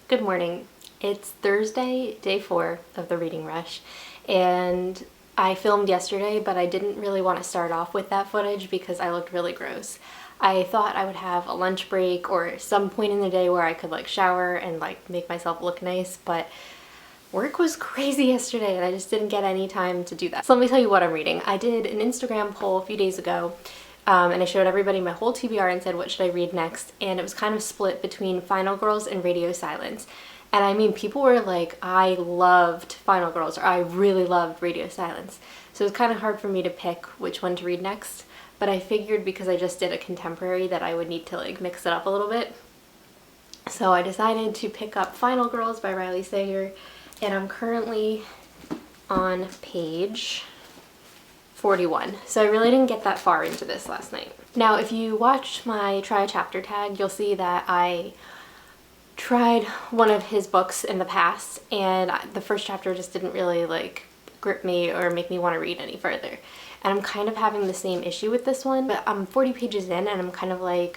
Good morning. It's Thursday, day 4 of the reading rush, and I filmed yesterday, but I didn't really want to start off with that footage because I looked really gross. I thought I would have a lunch break or some point in the day where I could shower and make myself look nice, but work was crazy yesterday and I just didn't get any time to do that. So let me tell you what I'm reading. I did an Instagram poll a few days ago and I showed everybody my whole TBR and said what should I read next, and it was kind of split between Final Girls and Radio Silence. And I mean, people were like, I loved Final Girls, or I really loved Radio Silence. So it was kind of hard for me to pick which one to read next, but I figured because I just did a contemporary that I would need to mix it up a little bit. So I decided to pick up Final Girls by Riley Sager, and I'm currently on page 41. So I really didn't get that far into this last night. Now, if you watched my try a chapter tag, you'll see that I tried one of his books in the past, and the first chapter just didn't really grip me or make me want to read any further. And I'm kind of having the same issue with this one, but I'm 40 pages in and I'm kind of I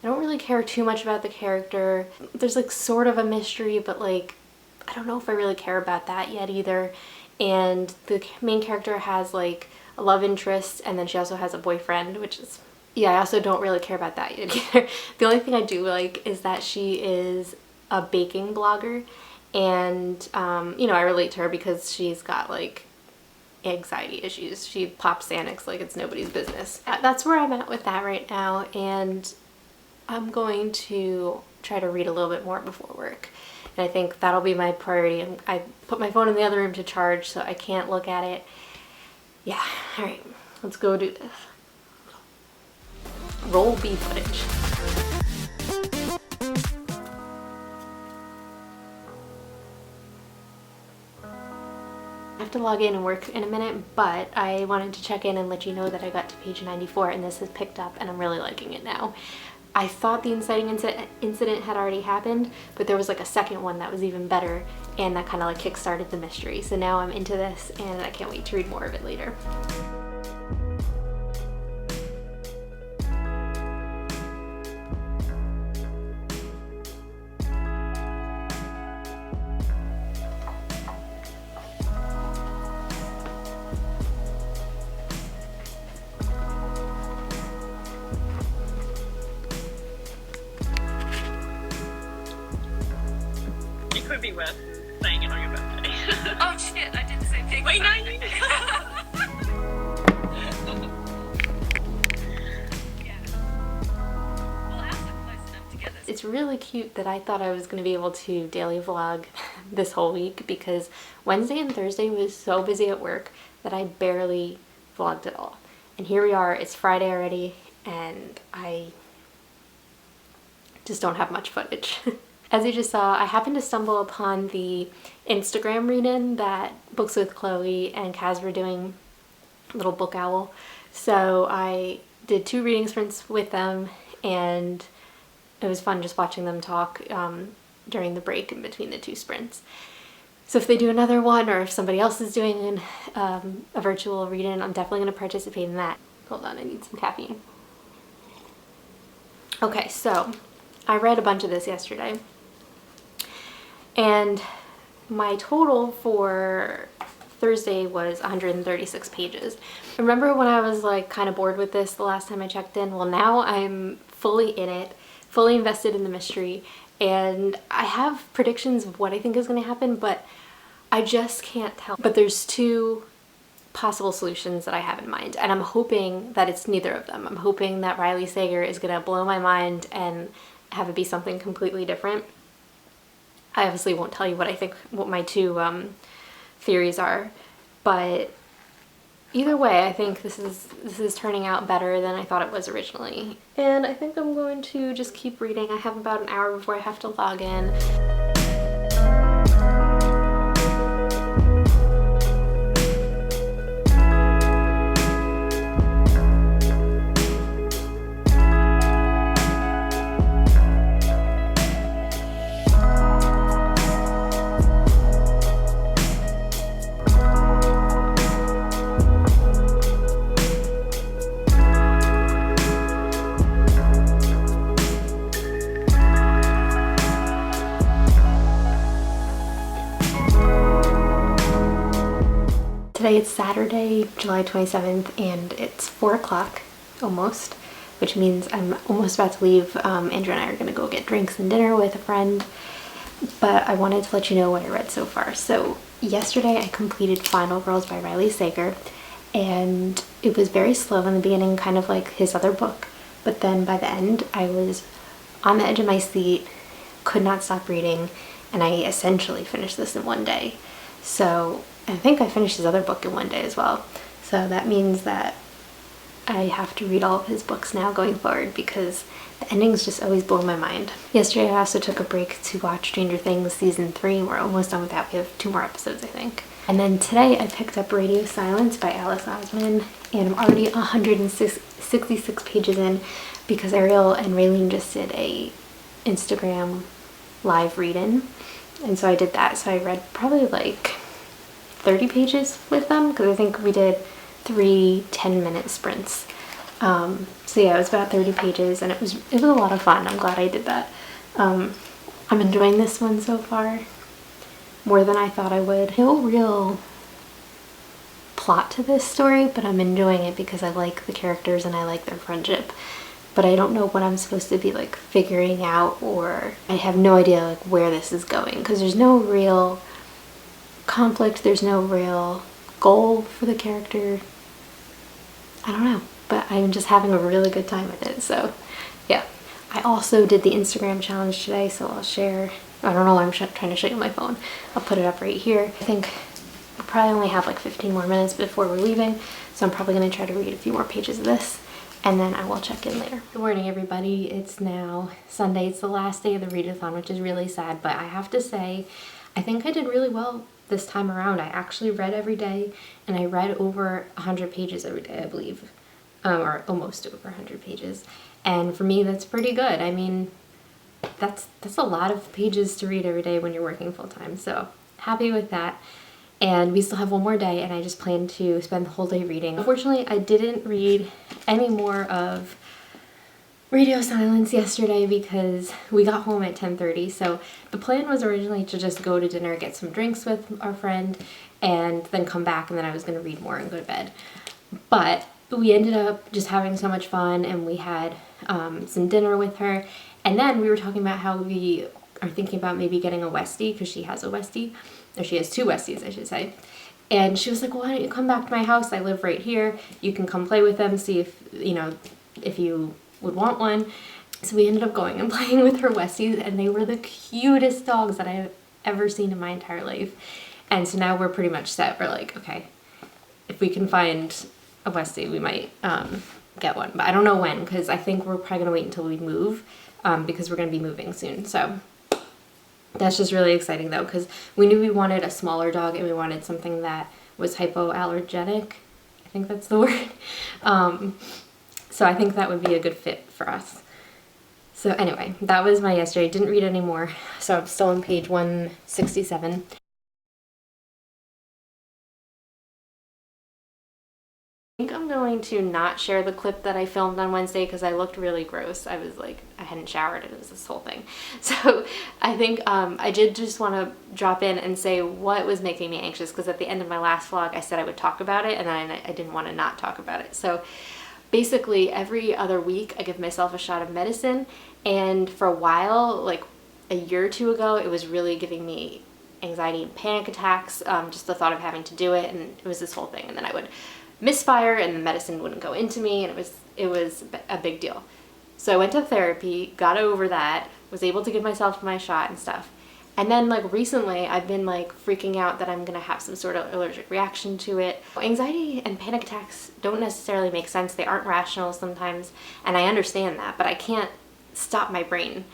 don't really care too much about the character. There's sort of a mystery, but I don't know if I really care about that yet either. And the main character has a love interest, and then she also has a boyfriend, which is, yeah, I also don't really care about that yet either. The only thing I do like is that she is a baking blogger, and you know, I relate to her because she's got anxiety issues. She pops Xanax like it's nobody's business. That's where I'm at with that right now, and I'm going to try to read a little bit more before work. And I think that'll be my priority. I put my phone in the other room to charge, so I can't look at it. Yeah, all right, let's go do this. Roll B footage. I have to log in and work in a minute, but I wanted to check in and let you know that I got to page 94 and this has picked up and I'm really liking it now. I thought the inciting incident had already happened, but there was a second one that was even better, and that kind of kick-started the mystery. So now I'm into this and I can't wait to read more of it later. Could be worth saying it on your birthday. Oh shit, I did the same thing. Wait, no, you Yeah. Well, ours are close enough together. It's really cute that I thought I was going to be able to daily vlog this whole week, because Wednesday and Thursday was so busy at work that I barely vlogged at all. And here we are, it's Friday already, and I just don't have much footage. As you just saw, I happened to stumble upon the Instagram read-in that Books with Chloe and Kaz were doing, Little Book Owl. So I did 2 reading sprints with them, and it was fun just watching them talk during the break in between the 2 sprints. So if they do another one, or if somebody else is doing a virtual read-in, I'm definitely going to participate in that. Hold on, I need some caffeine. Okay, so I read a bunch of this yesterday. And my total for Thursday was 136 pages. Remember when I was kind of bored with this the last time I checked in? Well, now I'm fully in it, fully invested in the mystery, and I have predictions of what I think is going to happen, but I just can't tell. But there's 2 possible solutions that I have in mind, and I'm hoping that it's neither of them. I'm hoping that Riley Sager is going to blow my mind and have it be something completely different. I obviously won't tell you what my 2 theories are, but either way, I think this is turning out better than I thought it was originally. And I think I'm going to just keep reading. I have about an hour before I have to log in. Today it's Saturday, July 27th, and it's 4 o'clock almost, which means I'm almost about to leave. Andrew and I are going to go get drinks and dinner with a friend, but I wanted to let you know what I read so far. So yesterday I completed Final Girls by Riley Sager, and it was very slow in the beginning, kind of like his other book, but then by the end I was on the edge of my seat, could not stop reading, and I essentially finished this in one day. So I think I finished his other book in one day as well. So that means that I have to read all of his books now going forward because the endings just always blow my mind. Yesterday I also took a break to watch Stranger Things season 3. We're almost done with that. We have 2 more episodes, I think. And then today I picked up Radio Silence by Alice Osman, and I'm already 166 pages in because Ariel and Raylene just did a Instagram live read-in, and so I did that. So I read probably like 30 pages with them because I think we did 3 10-minute sprints. So yeah, it was about 30 pages, and it was a lot of fun. I'm glad I did that. I'm enjoying this one so far more than I thought I would. No real plot to this story, but I'm enjoying it because I like the characters and I like their friendship. But I don't know what I'm supposed to be like figuring out, or I have no idea like where this is going because there's no real conflict, there's no real goal for the character. I don't know, but I'm just having a really good time with it. So yeah, I also did the Instagram challenge today, so I'll share. I don't know why I'm trying to show you my phone. I'll put it up right here. I think we'll probably only have like 15 more minutes before we're leaving, so I'm probably going to try to read a few more pages of this, and then I will check in later. Good morning, everybody. It's now Sunday. It's the last day of the readathon, which is really sad, but I have to say, I think I did really well this time around. I actually read every day, and I read over 100 pages every day, I believe, or almost over 100 pages. And for me, that's pretty good. I mean, that's a lot of pages to read every day when you're working full-time, so happy with that. And we still have one more day, and I just plan to spend the whole day reading. Unfortunately, I didn't read any more of Radio Silence yesterday because we got home at 10:30. So the plan was originally to just go to dinner, get some drinks with our friend, and then come back, and then I was going to read more and go to bed. But we ended up just having so much fun, and we had some dinner with her, and then we were talking about how we are thinking about maybe getting a Westie because she has a Westie, or she has 2 Westies, I should say. And she was like, well, why don't you come back to my house? I live right here. You can come play with them, see if, you know, if you would want one. So we ended up going and playing with her Westies, and they were the cutest dogs that I've ever seen in my entire life. And so now we're pretty much set. We're like, okay, if we can find a Westie, we might get one. But I don't know when, because I think we're probably going to wait until we move, because we're going to be moving soon. So that's just really exciting though, because we knew we wanted a smaller dog and we wanted something that was hypoallergenic. I think that's the word. So I think that would be a good fit for us. So anyway, that was my yesterday. Didn't read any more, so I'm still on page 167. I think I'm going to not share the clip that I filmed on Wednesday because I looked really gross. I was like, I hadn't showered and it was this whole thing. So I think I did just want to drop in and say what was making me anxious, because at the end of my last vlog I said I would talk about it, and then I didn't want to not talk about it. So basically every other week I give myself a shot of medicine, and for a while, like a year or 2 ago, it was really giving me anxiety and panic attacks, just the thought of having to do it, and it was this whole thing. And then I would misfire and the medicine wouldn't go into me, and it was a big deal. So I went to therapy, got over that, was able to give myself my shot and stuff. And then like recently I've been like freaking out that I'm gonna have some sort of allergic reaction to it. Anxiety and panic attacks don't necessarily make sense. They aren't rational sometimes, and I understand that, but I can't stop my brain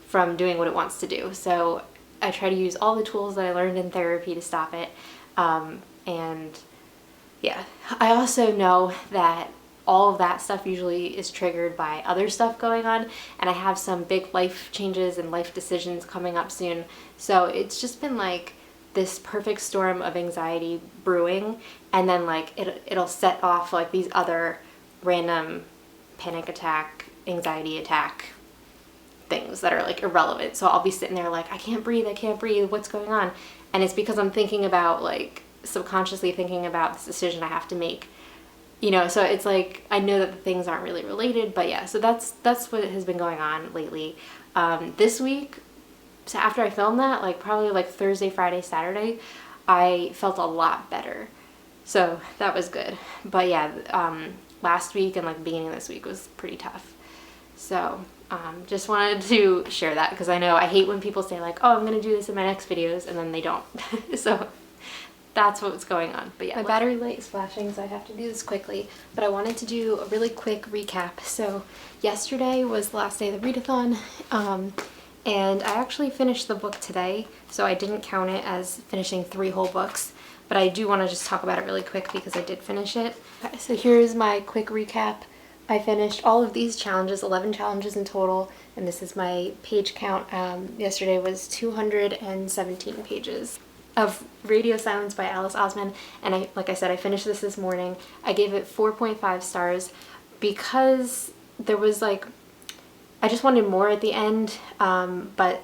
from doing what it wants to do. So I try to use all the tools that I learned in therapy to stop it. And yeah, I also know that all of that stuff usually is triggered by other stuff going on, and I have some big life changes and life decisions coming up soon. So it's just been like this perfect storm of anxiety brewing, and then like it'll set off like these other random panic attack, anxiety attack things that are like irrelevant. So I'll be sitting there like, I can't breathe, what's going on? And it's because I'm thinking about like subconsciously thinking about this decision I have to make. You know, so it's like I know that the things aren't really related, but yeah, so that's what has been going on lately. This week, so after I filmed that, like probably like Thursday, Friday, Saturday, I felt a lot better. So that was good. But yeah, last week and like the beginning of this week was pretty tough. So just wanted to share that because I know I hate when people say like, oh, I'm going to do this in my next videos and then they don't. So that's what's going on. But yeah, my battery light is flashing, so I have to do this quickly. But I wanted to do a really quick recap. So yesterday was the last day of the readathon, and I actually finished the book today, so I didn't count it as finishing 3 whole books. But I do want to just talk about it really quick because I did finish it. Okay, so here's my quick recap. I finished all of these challenges, 11 challenges in total, and this is my page count. Yesterday was 217 pages of Radio Silence by Alice Osman, and like I said, I finished this morning. I gave it 4.5 stars because there was like, I just wanted more at the end, but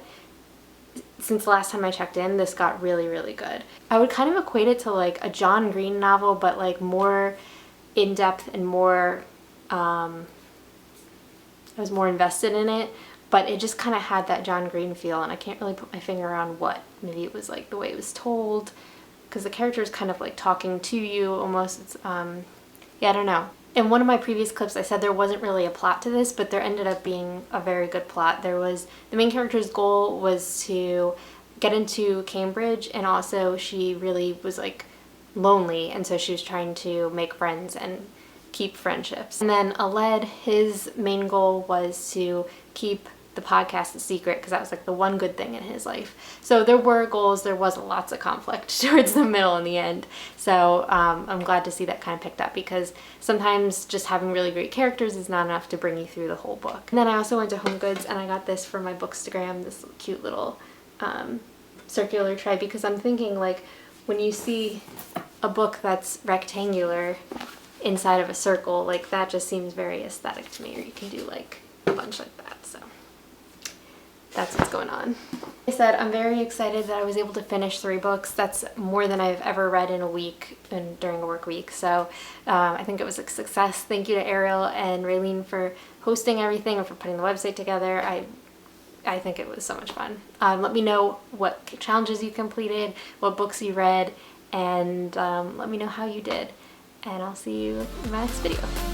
since the last time I checked in, this got really, really good. I would kind of equate it to like a John Green novel, but like more in-depth and more, I was more invested in it, but it just kind of had that John Green feel, and I can't really put my finger on what. Maybe it was like the way it was told, because the character is kind of like talking to you almost. It's, yeah, I don't know. In one of my previous clips, I said there wasn't really a plot to this, but there ended up being a very good plot. There was, the main character's goal was to get into Cambridge, and also she really was like lonely, and so she was trying to make friends and keep friendships. And then Aled, his main goal was to keep the podcast a secret because that was like the one good thing in his life. So there were goals, there was lots of conflict towards the middle and the end. So I'm glad to see that kind of picked up, because sometimes just having really great characters is not enough to bring you through the whole book. And then I also went to Home Goods and I got this for my Bookstagram, this cute little circular tray, because I'm thinking like when you see a book that's rectangular inside of a circle, like that just seems very aesthetic to me, or you can do like a bunch like that. So that's what's going on. Like I said, I'm very excited that I was able to finish 3 books. That's more than I've ever read in a week and during a work week. So I think it was a success. Thank you to Ariel and Raylene for hosting everything and for putting the website together. I think it was so much fun. Let me know what challenges you completed, what books you read, and let me know how you did. And I'll see you in my next video.